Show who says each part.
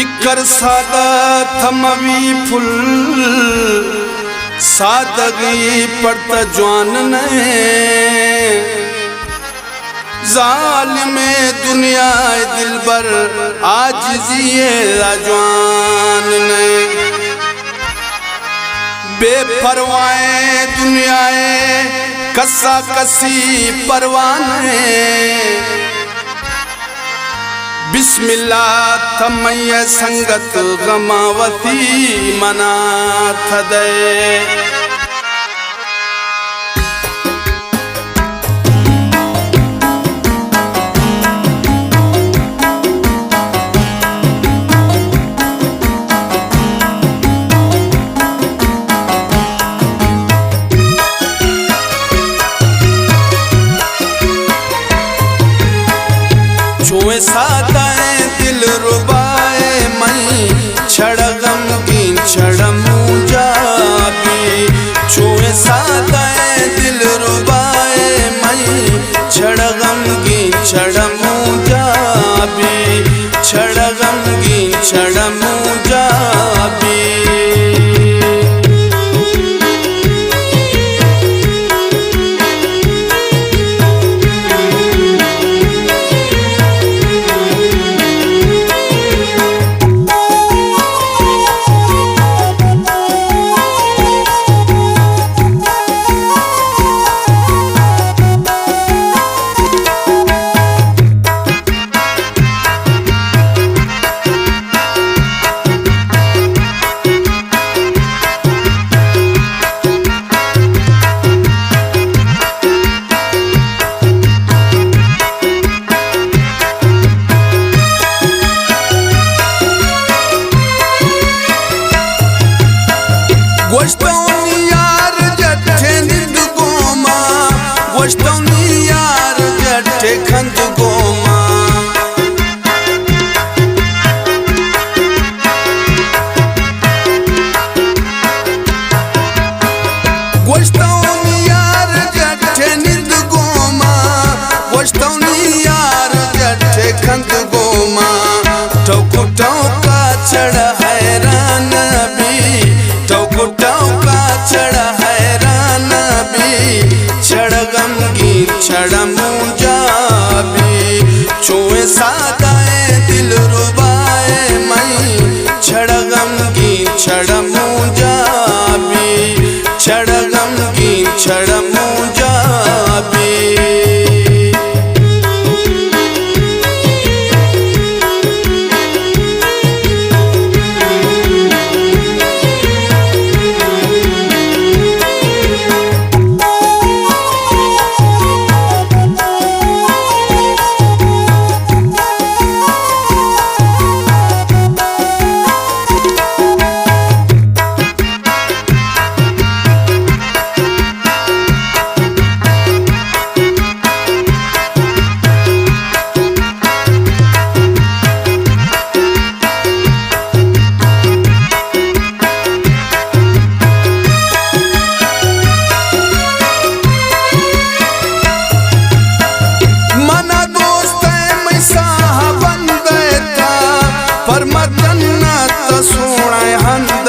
Speaker 1: इकर सादा थमवी फुल सादगी पड़त जवान ने जालिमे दुनिया दिलबर आज जिए राजवान ने बेपरवाए दुनियाए कसा कसी परवाने बिस्मिल्लाह थमय संगत गमावती मना थदे छुए सादाए दिल रुबाए मई छड़ गम की छड़ मुजाबी छुए सादाए दिल रुबाए मई छड़ गम की छड़ मुजाबी छड़ गम की छड़ मुजाबी गोश्तौनी यार जट्ठे निंद गोमा गोश्तौनी यार जट्ठे खंद गोमा गोश्तौनी यार जट्ठे निंद गोमा गोश्तौनी यार जट्ठे खंद गोमा टोको टोका चढ़ हैरान भी टोको टोका चढ़ हैरान भी छड़ गम की छड़ मुजाबी छुए सादाए दिल रुबाए मई छड़ गम की छड़ मुजाबी छड़ गम की छड़ मुजाबी पर मदन सोना हन